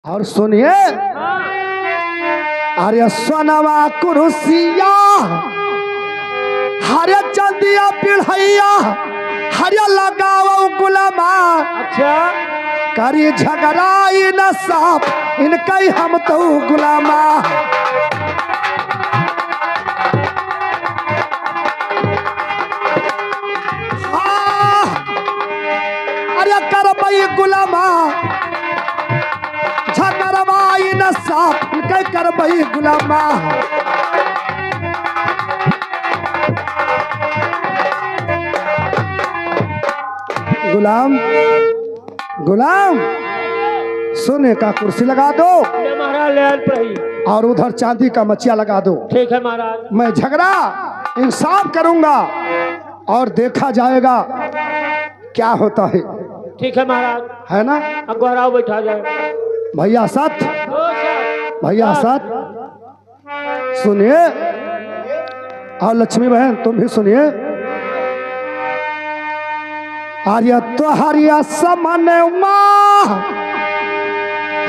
और सुनिए, अरे सोनवा कुरुसिया हरे चंदिया पिढ़ैया हरे लगाओ गुलामा। अच्छा करी झगड़ाई न साफ इनके हम तो गुलामा। अरे करबई गुलामा झगड़वाई न साफ इनके करबई गुलामा। गुलाम गुलाम सोने का कुर्सी लगा दो महाराज ले पड़ी और उधर चांदी का मचिया लगा दो। ठीक है महाराज। मैं झगड़ा इंसाफ करूंगा और देखा जाएगा क्या होता है। ठीक है महाराज, है ना? अखबाराव बैठा जाए। भैया साथ, भैया साथ सुनिए, और लक्ष्मी बहन तुम भी सुनिए। आर्य तो हरिया समान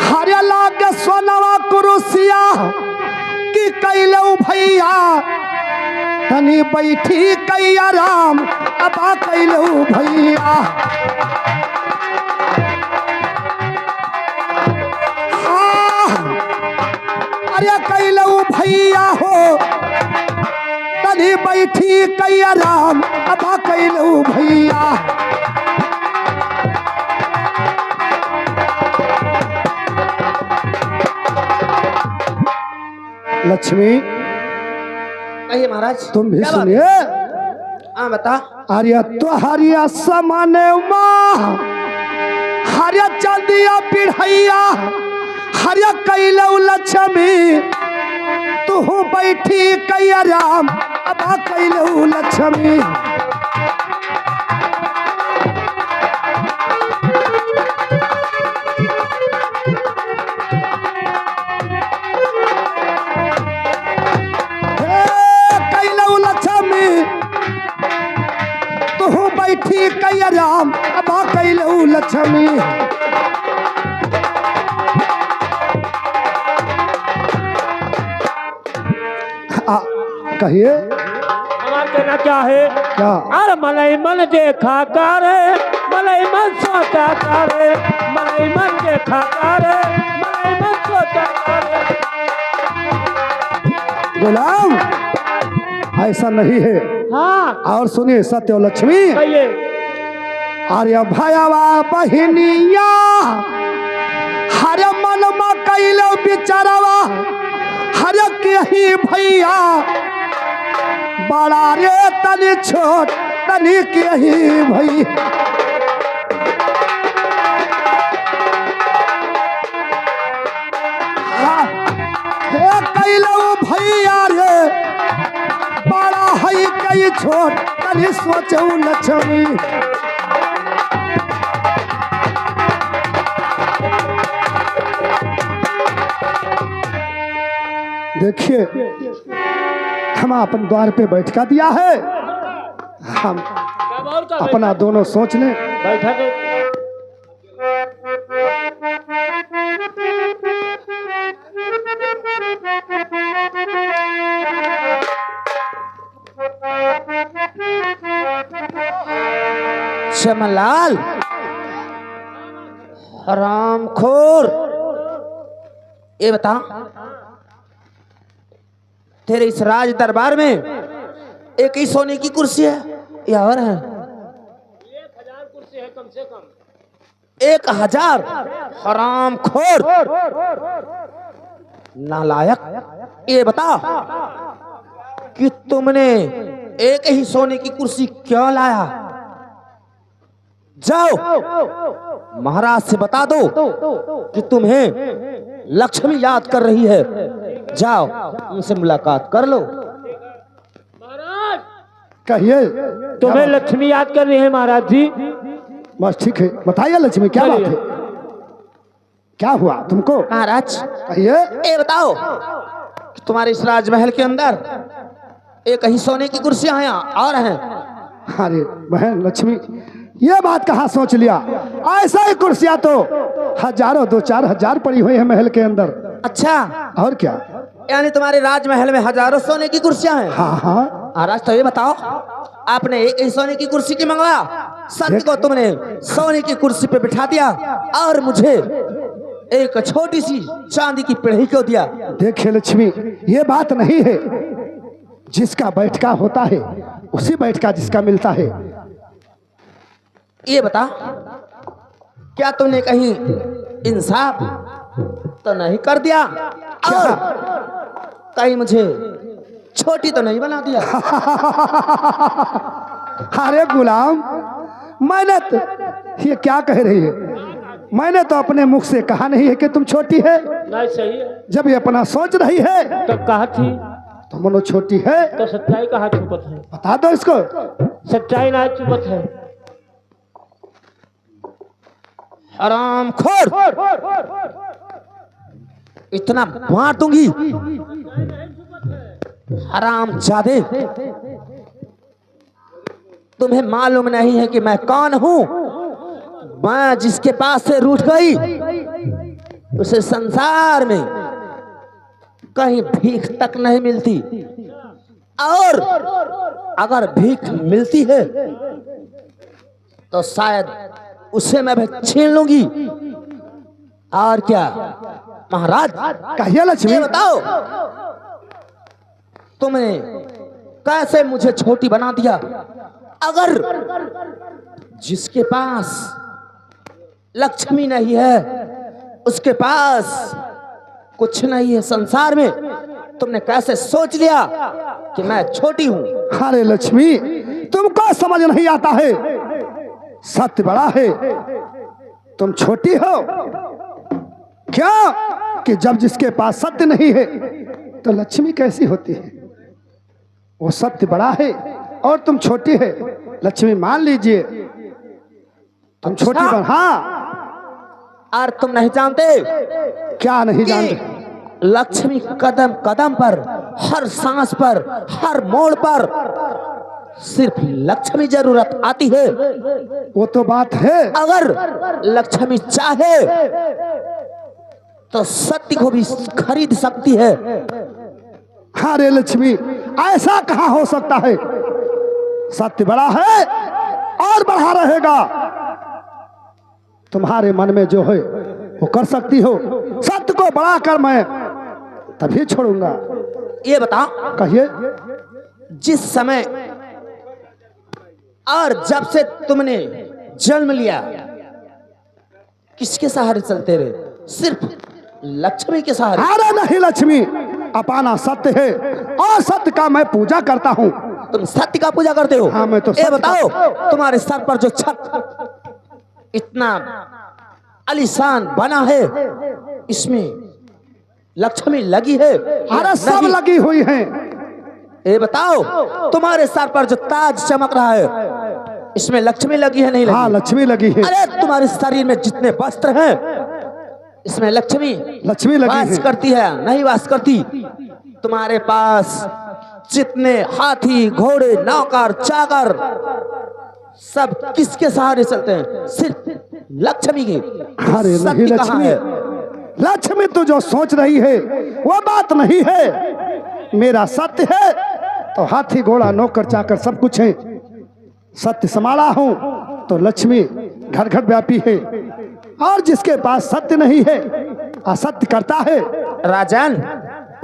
हरिया लागे सोनवा कुरुसिया की कैलऊ भैया तनी बैठी कैया राम अबा कैलऊ भैया। अरे कैलऊ भैया हो तनी बैठी कैया राम अबा कैलऊ भैया। लक्ष्मी कहिए महाराज। तुम भी क्या बात सुनिए। है? हाँ बता। आर्य तो हरिया समान हरिया चंदिया पिढ़ैया हरिया कैलऊ लक्ष्मी तू बैठी कैया राम अबा कैलऊ लक्ष्मी। बैठी कैया राम अबा कैलऊ लक्ष्मी। कहिए हमारा कहना क्या है? क्या? अरे मलई मन देखा करे मलई मन सोचा करे मलई मन देखा करे मलई मन सोचा करे। गुलाम ऐसा नहीं है। हाँ और सुनिए सत्य लक्ष्मी। कहिए। अरे भयावा बहिनिया हरे मन में कैलो बिचारवा हरे कही भैया बड़ा रे तनी छोट तनी कही भैया। कैलो भैया रे बड़ा है कई छोट तनी सोचो लक्ष्मी। देखिए हम अपन द्वार पे बैठका दिया है, हम अपना दोनों सोच लें। बैठा के श्यामलाल हरामखोर, ये बता तेरे इस राज दरबार में एक ही सोने की कुर्सी है या और है? 1000 कुर्सी है कम से कम। 1000? हरामखोर नालायक, ये बता कि तुमने एक ही सोने की कुर्सी क्यों लाया? जाओ महाराज से बता दो कि तुम्हें लक्ष्मी याद कर रही है। जाओ उनसे मुलाकात कर लो। महाराज कहिए तुम्हें लक्ष्मी याद कर रही है महाराज जी। बस ठीक है, बताइए लक्ष्मी क्या बात है, क्या हुआ तुमको? महाराज कहिए। ये बताओ कि तुम्हारे इस राजमहल के अंदर एक ही सोने की कुर्सियां हैं और हैं? अरे बहन लक्ष्मी ये बात कहाँ सोच लिया, ऐसा ही कुर्सियां तो हजारों 2-4 हजार पड़ी हुई है महल के अंदर। अच्छा, और क्या? यानी तुम्हारे राजमहल में हजारों सोने की कुर्सियां हैं। हाँ हाँ, महाराज तो ये बताओ, आपने एक ही सोने की कुर्सी की मंगवा, सत्य को तुमने सोने की कुर्सी पे बिठा दिया और मुझे एक छोटी सी चांदी की पीढ़ी क्यों दिया? देखिए लक्ष्मी, ये बात नहीं है। जिसका बैठका होता है उसी बैठका जिसका मिलता है। ये बता, क्या तुमने कहीं इंसाफ तो नहीं कर दिया और कहीं मुझे छोटी तो नहीं बना दिया? अरे गुलाम, मैंने तो ये क्या कह रही है? मैंने तो अपने मुख से कहा नहीं है कि तुम छोटी है। नहीं सही है। जब ये अपना सोच रही है तो कहा थी तो मनो छोटी है। तो सच्चाई कहाँ छुपत है? बता दो इसको। सच्चाई ना छुपत है। हरामखोर, इतना मार दूंगी। हरामजादे, तुम्हें मालूम नहीं है कि मैं कौन हूं? मैं जिसके पास से रूठ गई उसे संसार में कहीं भीख तक नहीं मिलती, और अगर भीख मिलती है तो शायद उसे मैं भी छीन लूंगी। और क्या महाराज? कहिए लक्ष्मी। ये बताओ, तुमने कैसे मुझे छोटी बना दिया? अगर जिसके पास लक्ष्मी नहीं है, उसके पास कुछ नहीं है संसार में, तुमने कैसे सोच लिया कि मैं छोटी हूं? अरे लक्ष्मी, तुमको समझ नहीं आता है। सत्य बड़ा है, तुम छोटी हो। क्या कि जब जिसके पास सत्य नहीं है तो लक्ष्मी कैसी होती है? वो सत्य बड़ा है और तुम छोटी है। लक्ष्मी मान लीजिए तुम छोटी बन। हाँ, और तुम नहीं जानते क्या नहीं कि जानते? लक्ष्मी कदम कदम पर, हर सांस पर, हर मोड़ पर सिर्फ लक्ष्मी जरूरत आती है। वो तो बात है। अगर लक्ष्मी चाहे तो सत्य को भी खरीद सकती है। अरे लक्ष्मी, ऐसा कहाँ हो सकता है? सत्य बड़ा है और बढ़ा रहेगा। तुम्हारे मन में जो है वो कर सकती हो। सत्य को बढ़ा कर मैं तभी छोड़ूंगा। ये बताओ, कहिए। जिस समय और जब से तुमने जन्म लिया, किसके सहारे चलते रहे? सिर्फ लक्ष्मी के सहारे? अरे नहीं लक्ष्मी, अपाना सत्य है और सत्य का मैं पूजा करता हूँ। तुम सत्य का पूजा करते हो? हाँ, मैं तो ये सत्य बताओ, तुम्हारे सर पर जो छत इतना आलीशान बना है, इसमें लक्ष्मी लगी है? अरे सब लगी हुई है। ये बताओ, तुम्हारे सर पर जो ताज चमक रहा है, इसमें लक्ष्मी लगी है नहीं लगी? हाँ, लक्ष्मी लगी है। अरे तुम्हारे शरीर में जितने वस्त्र हैं, इसमें लक्ष्मी लक्ष्मी लगी वास है। करती है नहीं वास करती? तुम्हारे पास जितने हाथी, घोड़े, नौकर, चाकर, सब किसके सहारे चलते हैं? सिर्फ लक्ष्मी की। अरे नहीं सत्य कहाँ लक्ष्मी, है? लक्ष्मी तू जो सोच रही है वो बात नहीं है। मेरा सत्य है तो हाथी, घोड़ा, नौकर, चाकर सब कुछ है। सत्य संभाला हूं तो लक्ष्मी घर घर व्यापी है। और जिसके पास सत्य नहीं है, असत्य करता है, राजन,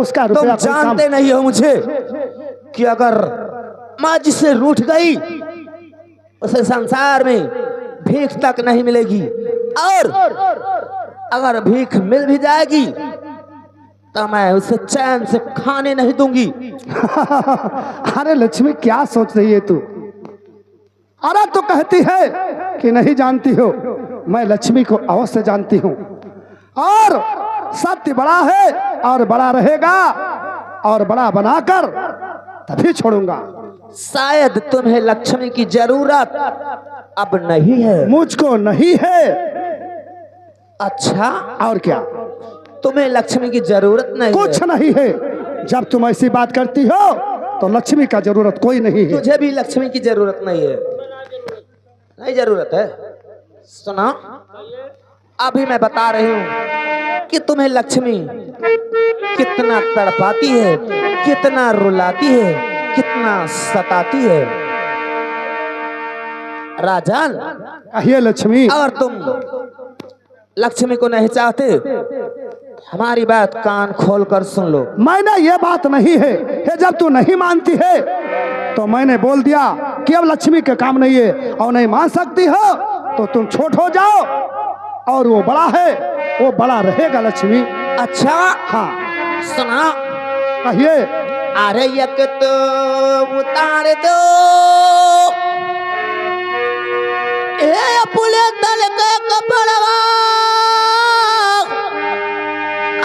उसका तुम रुपया कोई काम। जानते नहीं हो मुझे कि अगर माँ जिससे रूठ गई उसे संसार में भीख तक नहीं मिलेगी, और अगर भीख मिल भी जाएगी तो मैं उसे चैन से खाने नहीं दूंगी। अरे लक्ष्मी, क्या सोच रही है तू? अरे तो कहती है कि नहीं जानती हो। मैं लक्ष्मी को अवश्य जानती हूँ, और सत्य बड़ा है और बड़ा रहेगा, और बड़ा बनाकर तभी छोड़ूंगा। शायद तुम्हें लक्ष्मी की जरूरत अब नहीं है। मुझको नहीं है। अच्छा, और क्या? तुम्हें लक्ष्मी की जरूरत नहीं कुछ है? नहीं है। जब तुम ऐसी बात करती हो तो लक्ष्मी का जरूरत कोई नहीं है। तुझे भी लक्ष्मी की जरूरत नहीं है? नहीं जरूरत है? सुना, अभी मैं बता रही हूँ कि तुम्हें लक्ष्मी कितना तड़पाती है, कितना रुलाती है, कितना सताती है। राजन, कहिए लक्ष्मी। अगर तुम लक्ष्मी को नहीं चाहते, हमारी बात कान खोल कर सुन लो। मैंने ये बात नहीं है, ये जब तू नहीं मानती है तो मैंने बोल दिया कि अब लक्ष्मी के काम नहीं है और नहीं मान सकती हो तो तुम छोट हो जाओ और वो बड़ा है, वो बड़ा रहेगा लक्ष्मी। अच्छा हाँ सुना, कहिए। अरे एक तो उतार दो ए पुले तल के कपड़वा,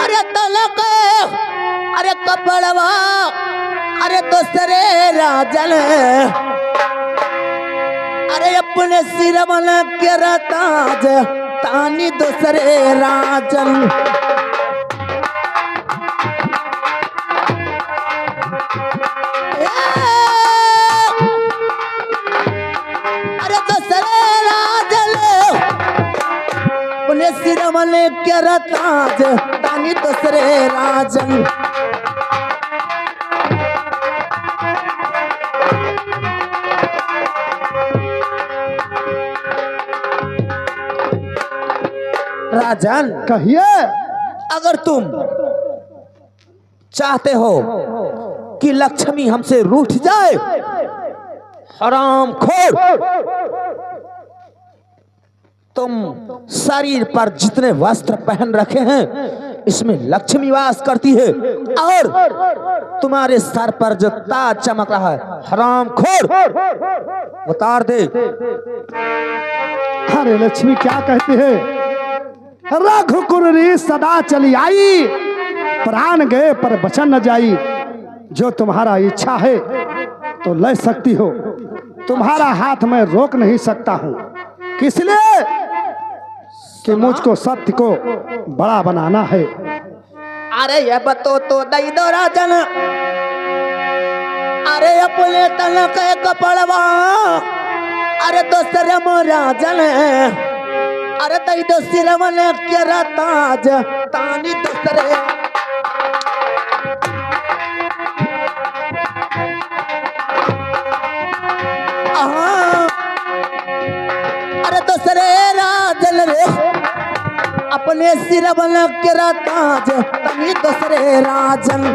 अरे तल के, अरे कपड़वा, अरे दूसरे राजन, अरे अपने सिर मन के ताज तानी दूसरे राजन। अरे दूसरे राजन अपने सिर मन के ताज तानी दूसरे राजन। राजन, कहिए। अगर तुम चाहते हो कि लक्ष्मी हमसे रूठ जाए, हरामखोर, तुम शरीर पर जितने वस्त्र पहन रखे हैं इसमें लक्ष्मी वास करती है, और तुम्हारे सर पर जो ताज चमक रहा है, हरामखोर, उतार दे। अरे लक्ष्मी क्या कहती है? रघुकुरी सदा चली आई, प्राण गए पर बचन न जाई। जो तुम्हारा इच्छा है तो ले सकती हो, तुम्हारा हाथ मैं रोक नहीं सकता हूँ। किस लिए? कि मुझको सत्य को बड़ा बनाना है। अरे ये बतो तो दई दो राजन, अरे अपने तन के कपड़वा, अरे दूसरे राजन, अरे दई दो सिरवन के ताज तानी दूसरे। अरे दूसरे राजन रे, अपने सिरवन के ताज तानी दूसरे राजन।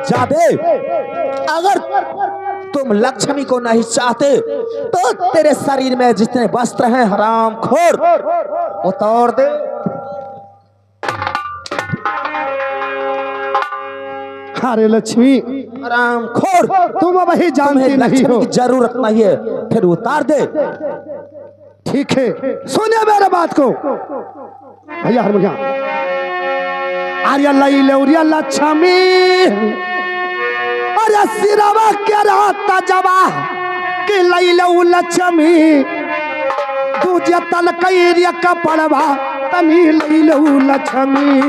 जादे, अगर तुम लक्ष्मी को नहीं चाहते तो तेरे शरीर में जितने वस्त्र हैं, हरामखोर, उतार दे। अरे लक्ष्मी, हरामखोर, तुम वही जानती नहीं हो। की जरूरत नहीं है, फिर उतार दे। ठीक है, सुनिए मेरे बात को भैया हारमोनियम। अरे लैलौरिया लक्ष्मी, अरे सिरवा के राता जवा कि लैलौ लक्ष्मी, दूजे तल कैरिया कपड़वा तनी लैलौ लक्ष्मी।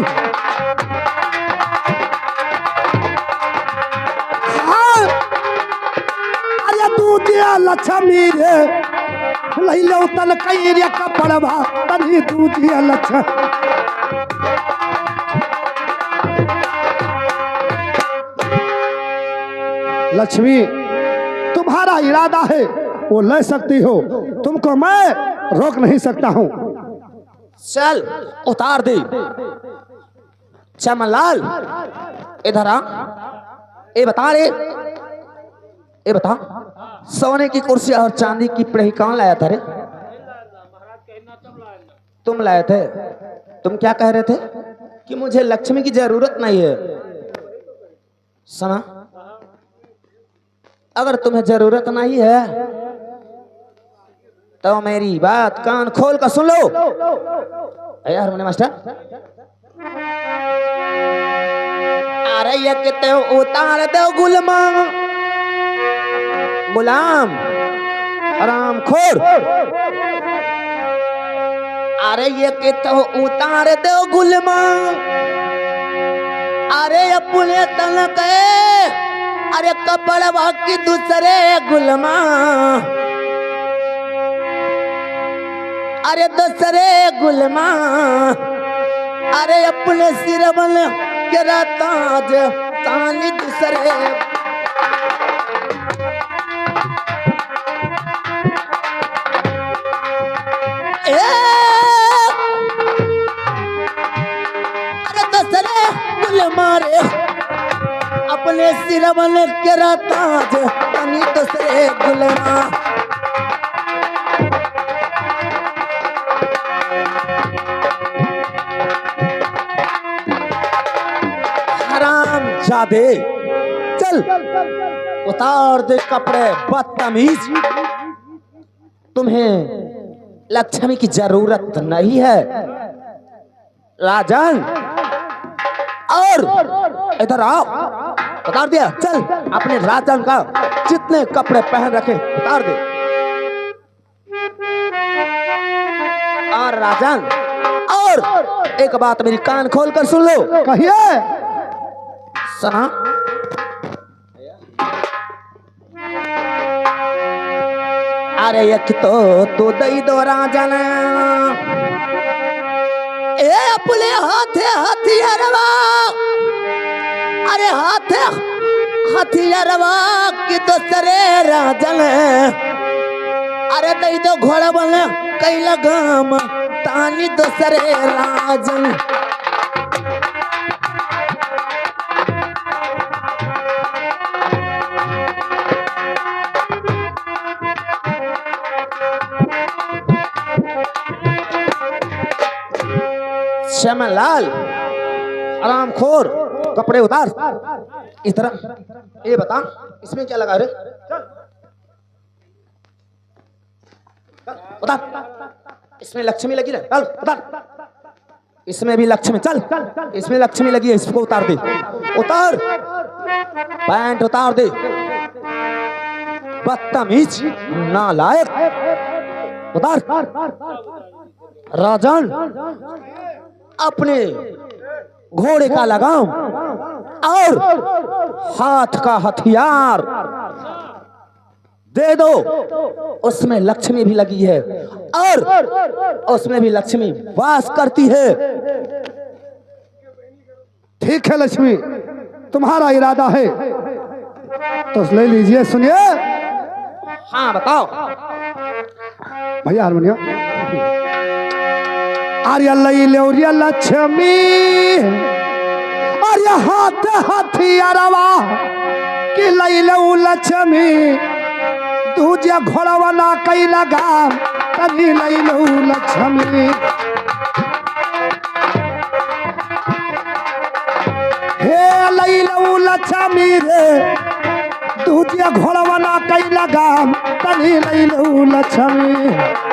हाँ, अरे दूजे लक्ष्मी रे, लैलौ तल कैरिया कपड़वा तनी दूजे लक्ष्मी। लक्ष्मी, तुम्हारा इरादा है वो ले सकती हो, तुमको मैं रोक नहीं सकता हूँ। चल उतार दे। चमनलाल, इधर आ। ये बता रे, ये बता, सोने की कुर्सी और चांदी की पढ़ी कौन लाया था रे? तुम लाए थे। तुम क्या कह रहे थे? कि मुझे लक्ष्मी की जरूरत नहीं है। सुना, अगर तुम्हें जरूरत नहीं है तो मेरी बात कान खोल कर सुन लो। यार मुन्ने मास्टर, अरे ये कितने उतार दो गुलाम, गुलाम, हरामखोर, अरे ये कितने उतार दो गुलाम, अरे अपने तन के अरे कपड़वा की दूसरे गुलमा, अरे दूसरे गुलमा, अरे अपने सिर बन के ताज तानी दूसरे। अरे दूसरे गुलमा रे अपने सिर बन के ताज तानी दूसरे गुलमा। जादे चल उतार दे कपड़े बदतमीज, तुम्हें लक्ष्मी की जरूरत नहीं है। राजन और इधर आओ, उतार दिया। चल अपने राजन का जितने कपड़े पहन रखे उतार दे। और राजन और एक बात मेरी कान खोल कर सुन लो। कहिए। सुना, अरे एक तो तू दई दो राजन, ए अपने हाथे हथियारवा, अरे हाथे हथियारवा कि दूसरे राजन, अरे दई दो घोड़ा बन कई लगाम तानी दूसरे राजन। श्यामलाल आरामखोर कपड़े उतार। इस तरह ये बता इसमें क्या लगा रे? उतार, इसमें लक्ष्मी लगी ना, चल उतार। इसमें भी लक्ष्मी, चल इसमें लक्ष्मी लगी है, इसको उतार दे। उतार, पैंट उतार दे, बदतमीज नालायक, उतार। राजन अपने घोड़े का लगाम और हाथ का हथियार दे दो, उसमें लक्ष्मी भी लगी है और उसमें भी लक्ष्मी वास करती है। ठीक है लक्ष्मी, तुम्हारा इरादा है तो ले लीजिए। सुनिए। हाँ बताओ भैया हारमोनियम। आर्या लई ले लक्ष्मी, आर्या हाथ हथियारवा कि लई ले लक्ष्मी, दूजे घोड़वा ना कई लगाम तनी लई ले लक्ष्मी। हे लई ले लक्ष्मी रे, दूजे घोड़वा ना कई लगाम तनी लई ले लक्ष्मी।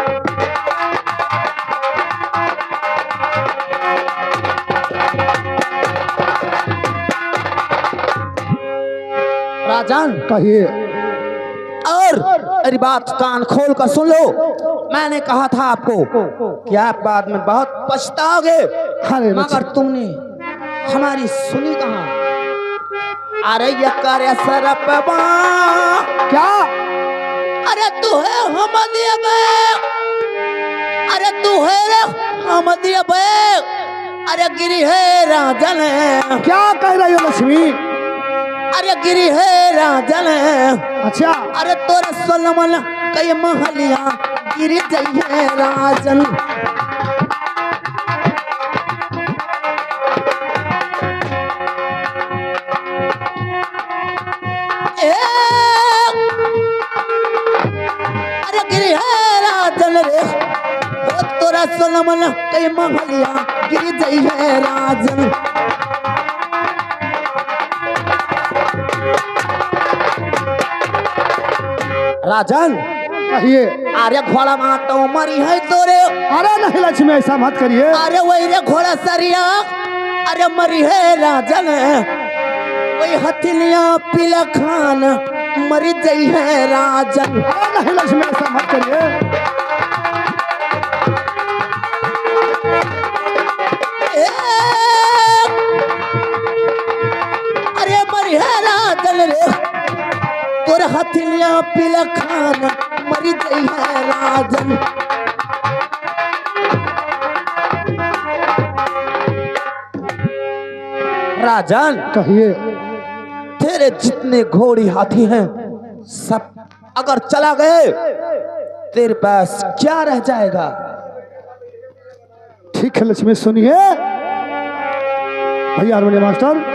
राजन कहिए। और मेरी बात कान खोल कर सुन लो। मैंने कहा था आपको कि आप बाद में बहुत पछताओगे, मगर तुमने हमारी सुनी कहाँ। अरे ये करे सरपवा क्या? अरे तू है हमदिया बे, अरे तू है रे हमदिया बे, अरे गिरी है राजन। क्या कह रही हो लक्ष्मी? अरे गिरी है राजन। अच्छा। अरे तोरा सोलमन कई महलिया गिरी जाइए राजन। अरे गिरी है राजन रे, तोरा सोलमन कई महलिया गिरी जाइए राजन। राजन कहिए। अरे घोड़ा माँ तो मरी है तोरे। अरे नहीं लक्ष्मी, ऐसा मत करिए। अरे वही रे घोड़ा सरिया, अरे मरी है राजन। वही हथिलिया पीला खान मरी गई है राजन। अरे नहीं लक्ष्मी, ऐसा मत करिए। अरे मरी है राजन रे, नगरिया पिलखान मरी गई है राजन। राजन कहिए। तेरे जितने घोड़ी हाथी हैं सब अगर चला गए तेरे पास क्या रह जाएगा? ठीक है लक्ष्मी सुनिए भैया हारमोनियम मास्टर।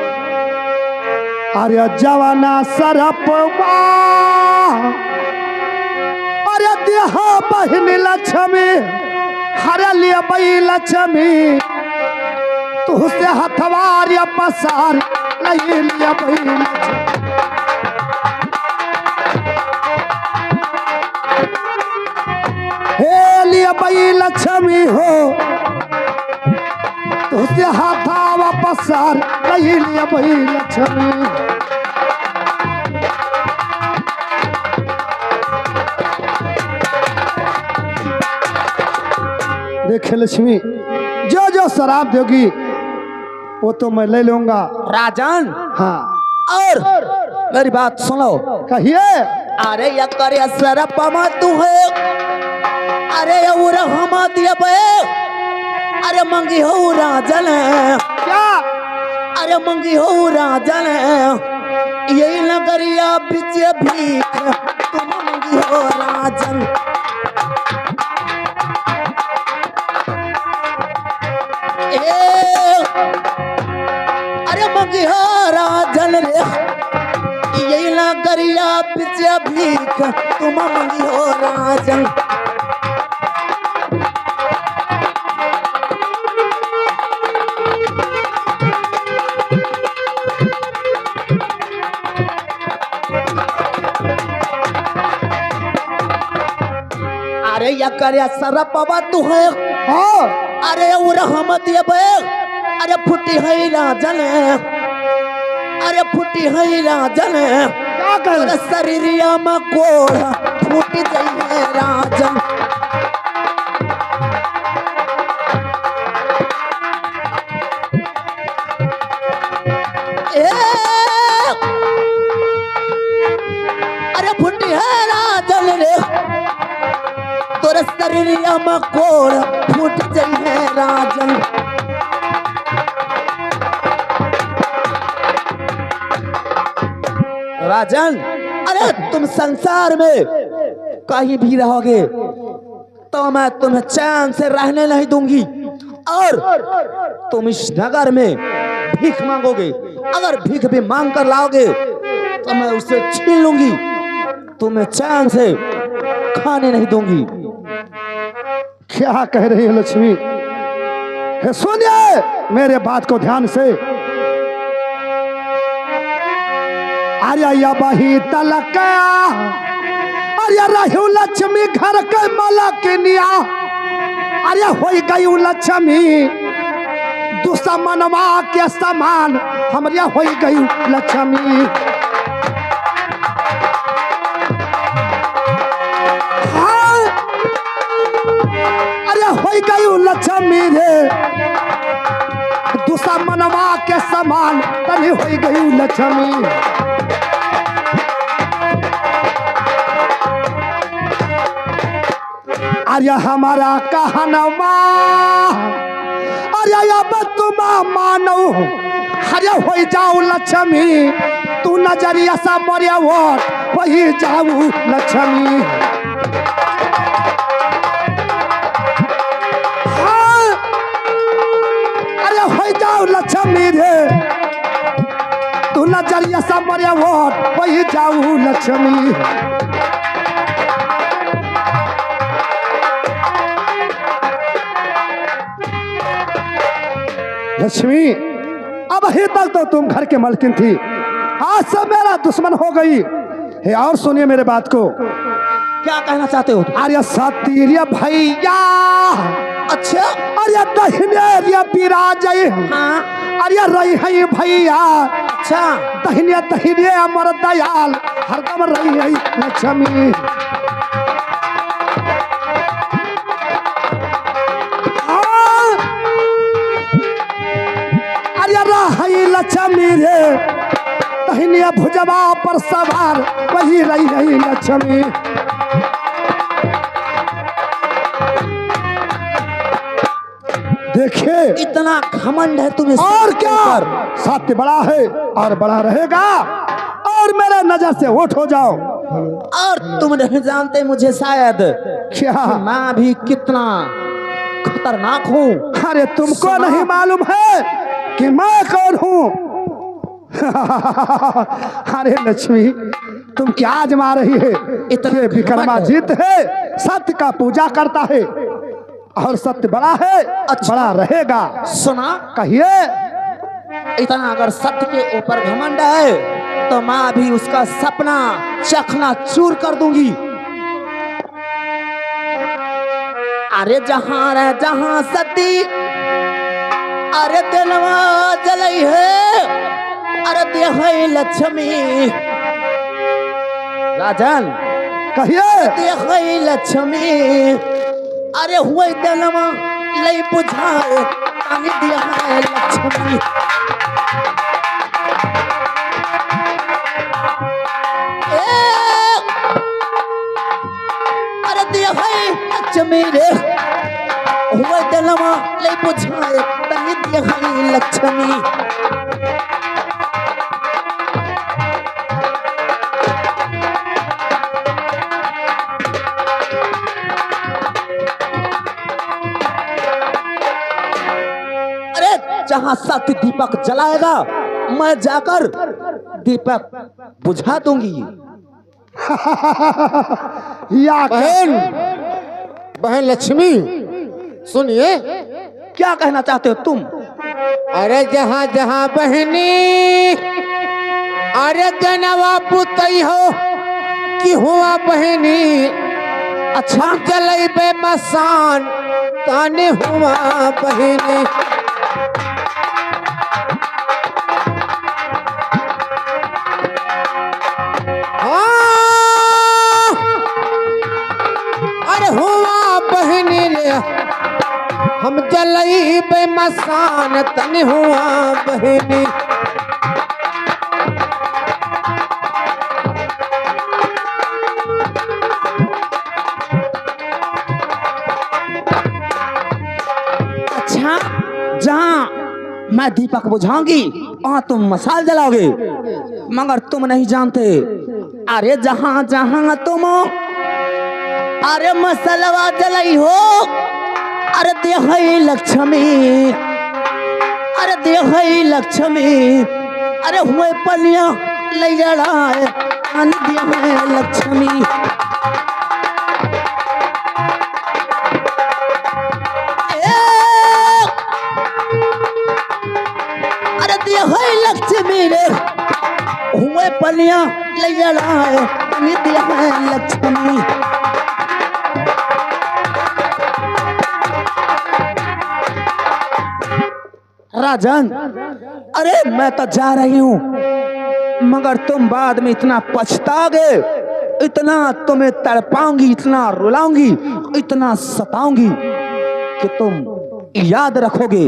अरे जवाना सरपवा अरे देहा बहन लक्ष्मी हरे लिए बई लक्ष्मी तुझसे हथवार या पसार नहीं लिया बई लक्ष्मी। हे लिया बई लक्ष्मी हो तुझसे हाथा वापस सार नहीं लिया बई लक्ष्मी। देखे लक्ष्मी जो जो शराब दोगी वो तो मैं ले लूंगा। राजन हाँ और मेरी बात सुनो। कहिए। अरे या करे सरपमा तू है, अरे उरा हम दिया बे, अरे मंगी हो राजन क्या? अरे मंगी हो राजन यही नगरिया बिचे भीख तुम मंगी हो राजन। अरे मंगी हो राजन रे यही नगरिया बिचे भीख तुम मंगी हो राजन। अरे या करे सरपवा तू है, हाँ अरे उरा हम दिया बे, अरे फुटी है राजन, अरे फुटी है राजन क्या कर? शरीरिया में कोड़ा फूटी गई है राजन। अरे फुटी है राजन रे तोरे शरीरिया में कोड़ा फूट गई है राजन। राजन अरे तुम संसार में कहीं भी रहोगे तो मैं तुम्हें चैन से रहने नहीं दूंगी, और तुम इस नगर में भीख मांगोगे, अगर भीख भी मांग कर लाओगे तो मैं उसे छीन लूंगी, तुम्हें चैन से खाने नहीं दूंगी। क्या कह रही है लक्ष्मी? हे सुनिए मेरे बात को ध्यान से। अरे या बही तलकया अरे रहू लक्ष्मी घर के मलकिनिया अरे हो गई लक्ष्मी दुश्मनवा के समान हमरिया हो गई लक्ष्मी। हाँ अरे हो गई लक्ष्मी रे दुश्मनवा के समान तनी हो गई लक्ष्मी। अरे हमारा कहनवा अरे अब तुम मानो अरे हो जाओ लक्ष्मी तू नजरिया सा मरिया वोट वही जाऊ लक्ष्मी। हाँ अरे हो जाओ लक्ष्मी रे तू नजरिया सा मरिया वोट वही जाऊ लक्ष्मी। लक्ष्मी अब ही तक तो तुम घर के मालकिन थी, आज से मेरा दुश्मन हो गई है। और सुनिए मेरे बात को। क्या कहना चाहते हो? अरे सतीर्य भैया अच्छा अरे दहिने विराज हाँ अरे रही है भैया अच्छा दहिने दहिने अमर दयाल हरदम रही है लक्ष्मी। अरे रही लक्ष्मी रे बहनी भुजबा पर सवार वही रही लक्ष्मी। देखिए इतना घमंड है तुम्हें। और क्या, सत्य बड़ा है और बड़ा रहेगा, और मेरे नजर से उठ हो जाओ। और तुम नहीं जानते मुझे शायद क्या? मैं भी कितना खतरनाक हूँ। अरे तुमको सुना? नहीं मालूम है कि मैं कौन हूँ? अरे लक्ष्मी, तुम क्या आजमा रही है? इतना ये विक्रमादित्य है, सत्य का पूजा करता है और सत्य बड़ा है, अच्छा। बड़ा रहेगा। सुना, कहिए। इतना अगर सत्य के ऊपर घमंड है तो मैं भी उसका सपना चखना चूर कर दूंगी। अरे जहां रे जहां सती, अरे दिलवा जलई है, अरे देहई लक्ष्मी। राजन कहिए। देहई लक्ष्मी, अरे हुए दिलवा लई बुझाए, तानी देहई लक्ष्मी। अरे देहई लक्ष्मी रे, हुए दिलवा लई बुझाए, तानी देहई लक्ष्मी। जहां सत्य दीपक जलाएगा मैं जाकर दीपक बुझा दूंगी। या बहन, बहन लक्ष्मी सुनिए। क्या कहना चाहते हो तुम? अरे जहाँ जहाँ बहनी, अरे जनवा पुतई हो कि हुआ बहनी, अच्छा जलई बे मसान ताने हुआ बहनी। अरे हुआ बहनी रे, हम जलई बे मसान तन हुआ बहनी। अच्छा, जहाँ मैं दीपक बुझाऊंगी वहां तुम मसाल जलाओगे, मगर तुम नहीं जानते। अरे जहां जहां तुम अरे मसलवा जलाई हो, अरे देहई लक्ष्मी, अरे देहई लक्ष्मी, अरे हुए पलिया ले जड़ाए, अन देहई लक्ष्मी। अरे देहई लक्ष्मी रे, हुए पलिया ले जड़ाए, अन देहई लक्ष्मी। राजन, अरे मैं तो जा रही हूँ, मगर तुम बाद में इतना पछताओगे, इतना तुम्हें तड़पाऊंगी, इतना रुलाऊंगी, इतना सताऊंगी कि तुम याद रखोगे,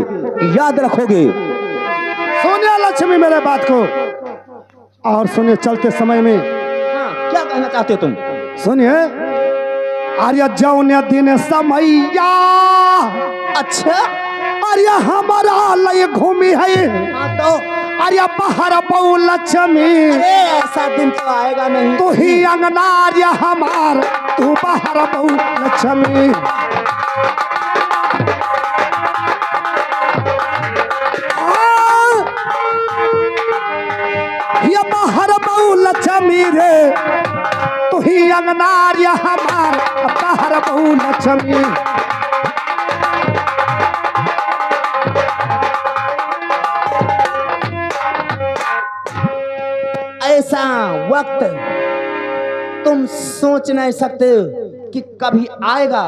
याद रखोगे। सुनिए लक्ष्मी मेरे बात को, और सुनिए चलते समय में। हाँ, क्या कहना चाहते हो तुम? सुनिए, आर्य जौन दिन समैया, अच्छा, अरे हमारा लय घूमी है, हाँ तो अरे बाहर बहु लक्ष्मी। अरे ऐसा दिन तो आएगा नहीं। तू ही अंगनार्य हमार, तू बाहर बहु लक्ष्मी। ये बाहर बहु लक्ष्मी रे, तू ही अंगनार्य हमार, बाहर बहु लक्ष्मी। ऐसा वक्त तुम सोच नहीं सकते कि कभी आएगा।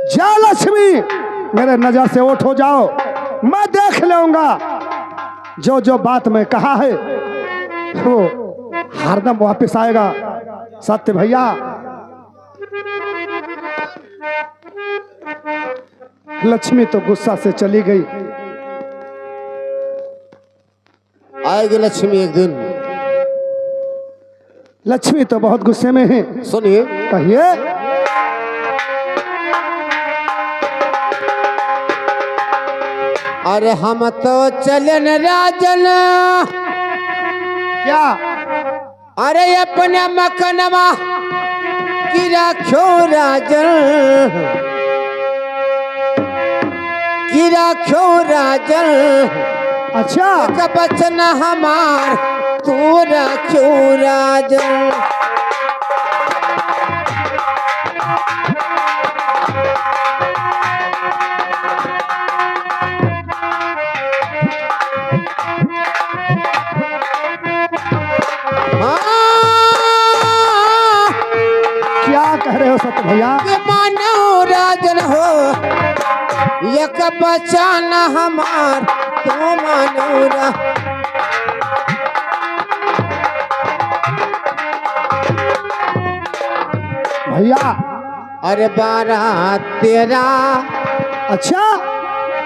जय लक्ष्मी, मेरे नजर से उठ हो जाओ, मैं देख लूंगा जो जो बात मैं कहा है वो हरदम वापस आएगा। सत्य भैया, लक्ष्मी तो गुस्सा से चली गई। आएगी लक्ष्मी एक दिन। लक्ष्मी तो बहुत गुस्से में है। सुनिए, कहिए। अरे हम तो चलन राजन, क्या? अरे अपने मकनवा की राखो राजन, की राखो राजन। अच्छा, एक बचन हमार तू राखो राजन। क्या कह रहे हो सत्य भैया? कि मानो राजन हो, एक बचन हमार तू मानो रा। भैया। अरे बारात तेरा, अच्छा।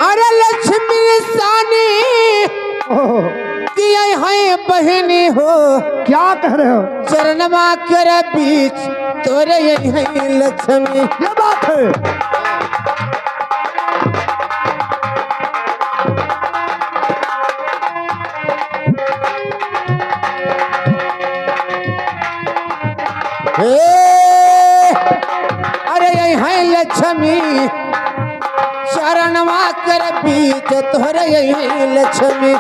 अरे लक्ष्मी सानी ओह, की है बहनी हो, क्या कह रहे हो? चरणवा के बीच तोरे यही है लक्ष्मी। ये बात है। हे, अरे यही है लक्ष्मी, चरणवा के बीच तोरे यही है लक्ष्मी।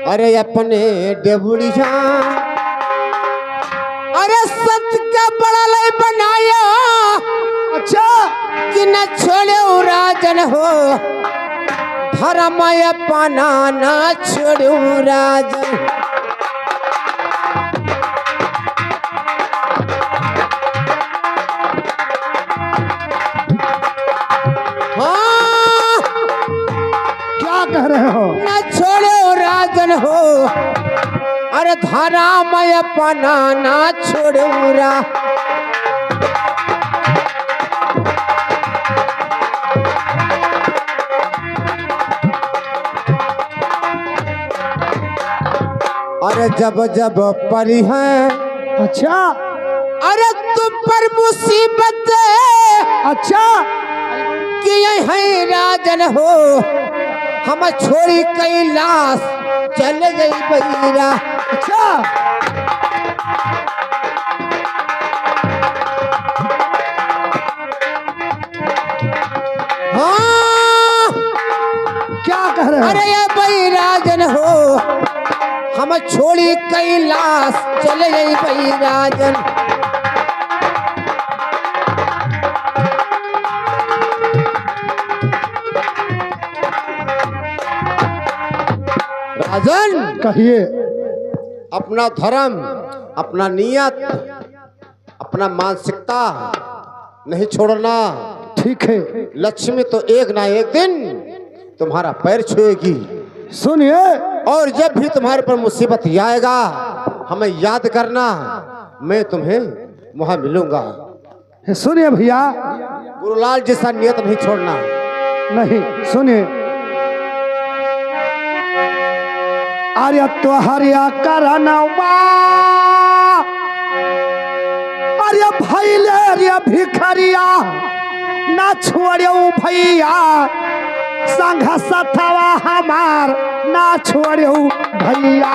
अरे अपने डेबुड़िया, अरे सत का बड़ा लय बनाया। अच्छा, कि न छोड़ो राजन हो, धर्मय पाना न छोड़ो राजन। हाँ, क्या कह रहे हो? न छोड़ो राजन हो, अरे धर्मय पाना न छोड़ो रा। अरे जब जब परी है, अच्छा, अरे तुम पर मुसीबत अच्छा, कि यही है राजन हो, हम छोड़ी कैलाश चल गई बैरा। अच्छा। हाँ, क्या कह रहे हो? अरे ये बैराजन हो, हम छोड़ी कैलाश चले गई बैराजन। राजन, कहिए। अपना धर्म, अपना नियत, अपना मानसिकता नहीं छोड़ना। ठीक है। लक्ष्मी तो एक ना एक दिन तुम्हारा पैर छुएगी, सुनिए। और जब भी तुम्हारे पर मुसीबत आएगा हमें याद करना, मैं तुम्हें वहां मिलूंगा। सुनिए भैया। गुरुलाल जैसा नियत नहीं छोड़ना। नहीं, सुनिए। अरे तो हरिया करनवा, अरे भैले अरे भिखरिया ना छोड़ो भैया, संघ सथवा हमार ना छोड़ो भैया।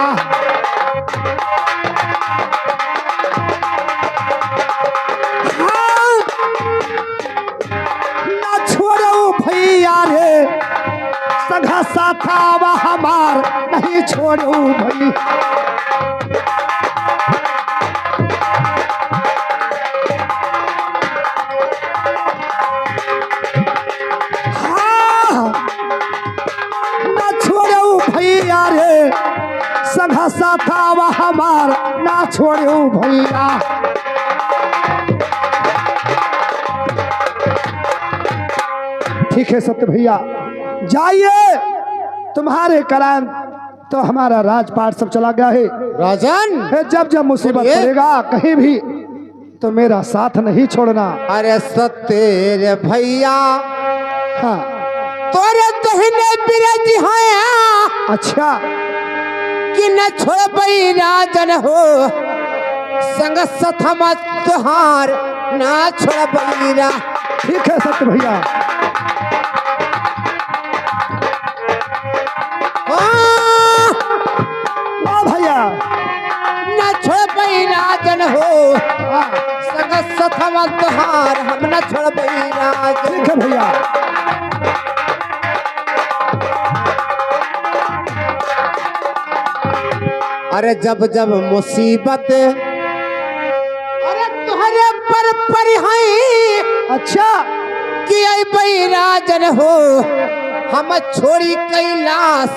हाँ, ना छोड़ो भैया रे, संघ सथवा हमार नहीं छोड़ो भैया। भैया रे, सभा साथावा हमार ना छोड़ो भैया। ठीक है सत्य भैया, जाइए। तुम्हारे कारण तो हमारा राजपाट सब चला गया है। राजन, जब जब मुसीबत पड़ेगा कहीं भी तो मेरा साथ नहीं छोड़ना। अरे सत्य भैया, हाँ, तोरे दहिने बिरज है अच्छा कि न छोड़ राजन हो संग सथम तुहार ना छोड़ बैरा। ठीक है सत्य भैया। वाह भैया। न छोड़ राजन हो हाँ, संग सथम तुहार हम न छोड़ राजन। ठीक है भैया। अरे जब जब मुसीबत अरे तुहरे पर है अच्छा कि आई बैराजन हो हम छोड़ी कैलाश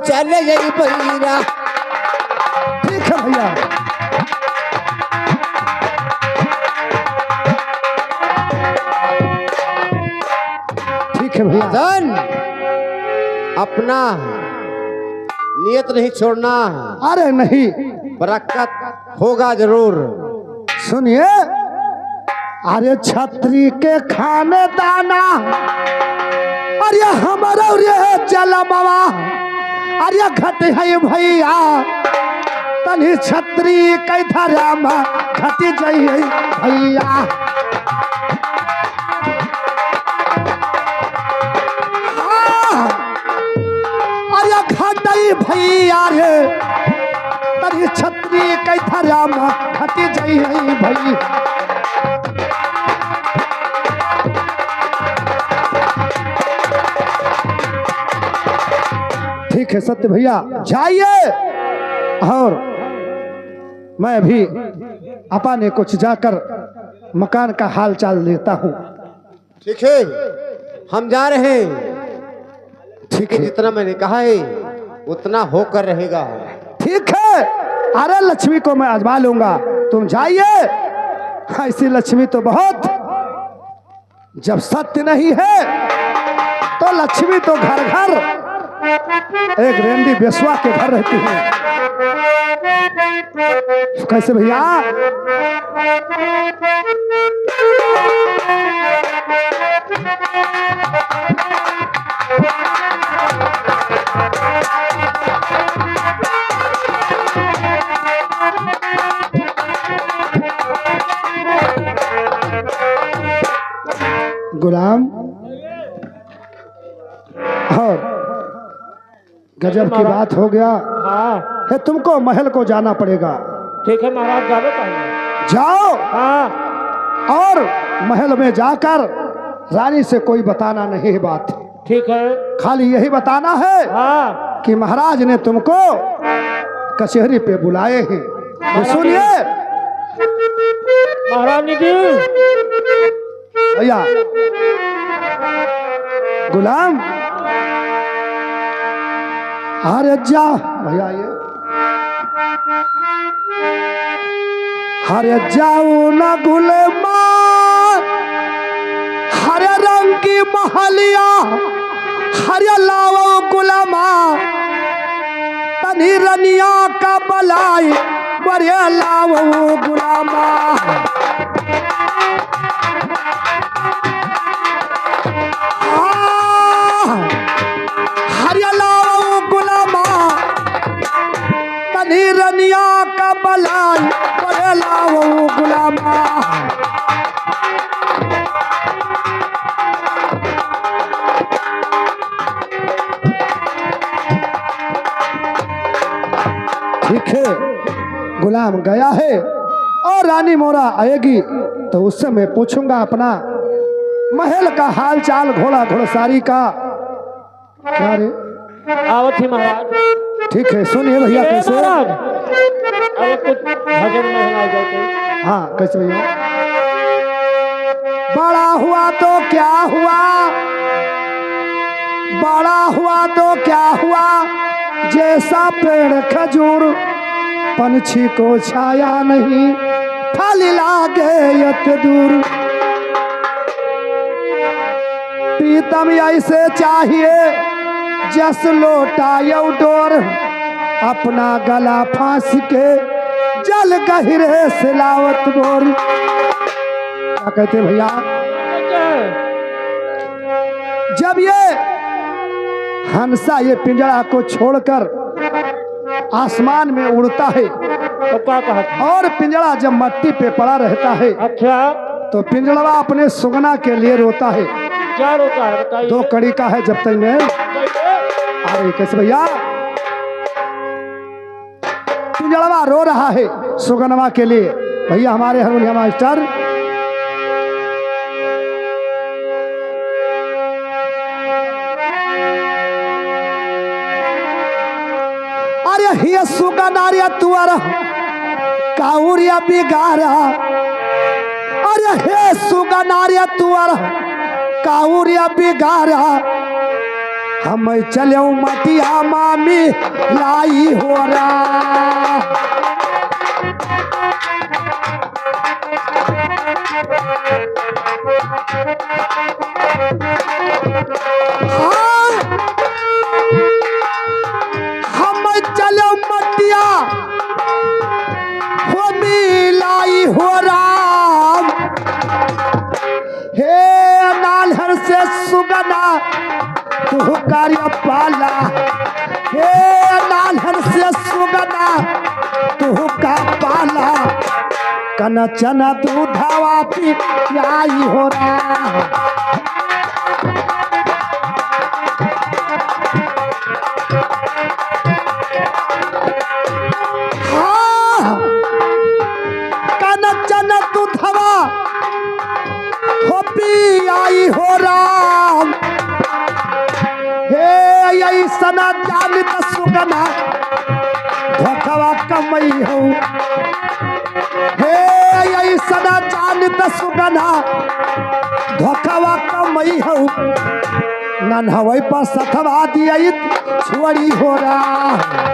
चले जाई बैरा। ठीक है भैया। ठीक है भैया। जन अपना नियत नहीं छोड़ना, अरे नहीं, बरकत होगा जरूर। सुनिए, अरे छत्री के खाने दाना, अरे हमारा रे जलमवा, अरे घट है भैया तनी छत्री कई धरा में घट जाइए भैया। अरे घट भैया रे तनी छत्री कई धरा में घट जाइए भैया। ठीक है सत्य भैया, जाइए और मैं भी अपने कुछ जाकर मकान का हाल चाल लेता हूँ। ठीक है, हम जा रहे हैं। ठीक है, जितना मैंने कहा है उतना होकर रहेगा। ठीक है। अरे लक्ष्मी को मैं आजमा लूंगा, तुम जाइए। ऐसी लक्ष्मी तो बहुत, जब सत्य नहीं है तो लक्ष्मी तो घर घर एक रेंडी बेसवा के घर रहती है। कैसे भैया? गुलाम, और गजब की बात हो गया हाँ है, तुमको महल को जाना पड़ेगा। ठीक है महाराज, जावे पहले। जाओ हाँ और महल में जाकर रानी से कोई बताना नहीं है बात, ठीक है। खाली यही बताना है हाँ कि महाराज ने तुमको कचहरी पे बुलाए हैं। तो सुनिए महारानी जी। भैया, गुलाम, अरे जा भैया, ये हरे जाओ ना गुलमान, हरे रंग की महलिया, हरे लाओ गुलामा तनी रनिया का बलाई बड़े लाओ गुलामा। हरियालाओ गुलामा तनी रनिया का बलाई बड़े लाओ गुलामा। ठीक है, गुलाम गया है और रानी मोरा आएगी तो उससे मैं पूछूंगा अपना महल का हाल चाल, घोड़ा घोड़सारी का। क्या रे? आवत ही महाराज। ठीक है, सुनिए भैया कैसे। महाराज अरे कुछ भजन में सुना जाते। हाँ कैसे भैया? बड़ा हुआ तो क्या हुआ, बड़ा हुआ तो क्या हुआ, जैसा पेड़ खजूर पंछी को छाया नहीं, फल लागे यत दूर। पीतम ऐसे चाहिए जस लोटायो डोर, अपना गला फांस के जल गहरे सिलावत बोर। क्या कहते भैया? जब ये हंसा ये पिंजरा को छोड़कर आसमान में उड़ता है तो क्या कहा? और पिंजरा जब मिट्टी पे पड़ा रहता है अच्छा, तो पिंजरा अपने सुगना के लिए रोता है। क्या रोता है बताइए? 2 कड़ी का है जब तक मैं कैसे? अरे कैसे भैया, पिंजड़वा रो रहा है सुगनवा के लिए। भैया हमारे हारमोनियम मास्टर अरे हे सुगनारिया तुअर काउरिया बिगारा, अरे हे सुगनारिया तुअर काउरिया बिगारा, हम चले मटिया मामी लाई हो रहा। हम चले मटिया हो मिलाई हो राम, हे नालहर से सुगना तू कार्य पाला, हे नालहर से सुगना तू का पाला, कनचन दूधवा पियाई हो रहा। हाँ, कनचन दूधवा हो पियाई हो राम, हे सना जानित सुगना धोखवा कमई हो, हे सना जानित सुगना धोखवा कमई हो, नन हवई पर सथवा दिया छुअड़ी हो रहा।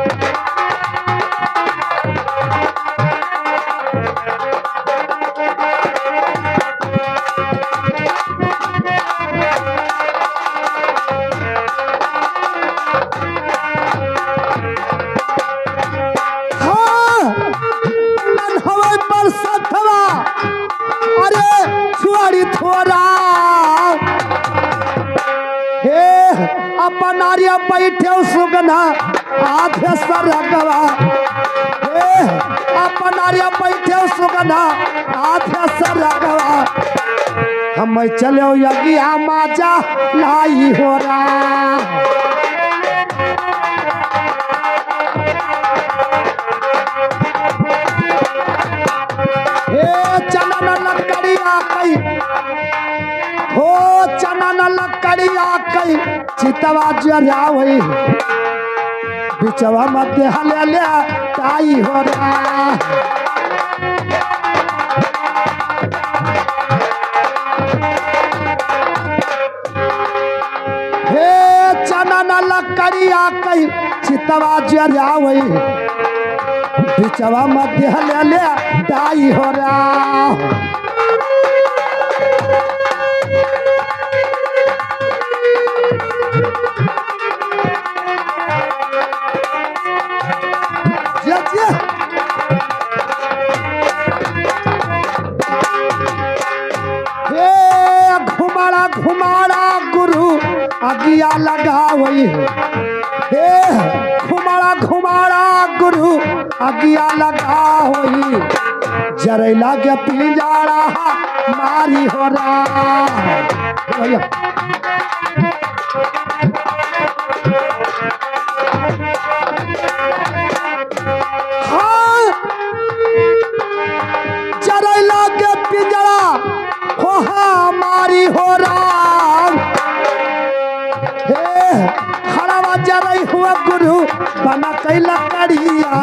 अपनारिया बैठे सुगना आधे सरगवा, अपनारिया बैठे सुगना आधे सरगवा, हम चलो यज्ञा माजा लाई हो रहा। हे चना न लकड़िया कई, हो चना न लकड़िया कई, चितवा जरावई बिचवा मध्य हले ताई हो रहा। हे चना न लकड़िया कई, चितवा जरावई बिचवा मध्य हले ताई हो रहा। घुमाड़ा घुमाड़ा गुरु अगिया लगावई, हे घुमाड़ा घुमाड़ा गुरु अगिया लगावई, जरैला के पिंजारा मारी हो रहा। हाँ, जरैला के पिंजरा हो हमारी हो राम, हे हरवा जरई हुआ गुरु बना कई लकड़िया,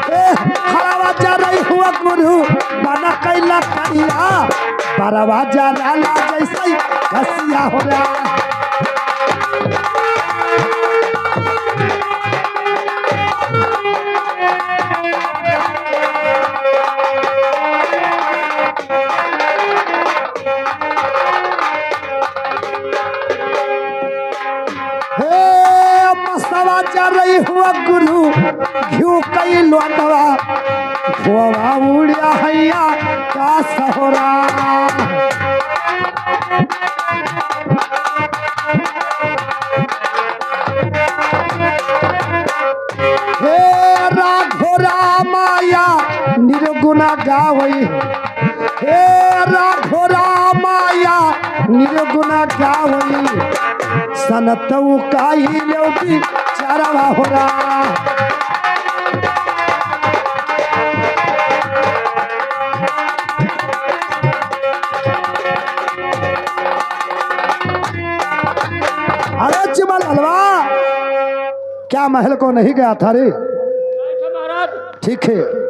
हे हरवा जरई हुआ गुरु बना कई लकड़िया, बरवा जरा ला जैसे घसिया हो रहा। रही हुआ गुरु घ्यू कई लोटवा, धोवा उड़िया हैया का सहोरा। निर्गुणा गावई हे राघो रामाया निर्गुणा गावई सनतऊ काई लेवती चारवा होरा अरे चिमल हलवा क्या महल को नहीं गया था रे महाराज ठीक है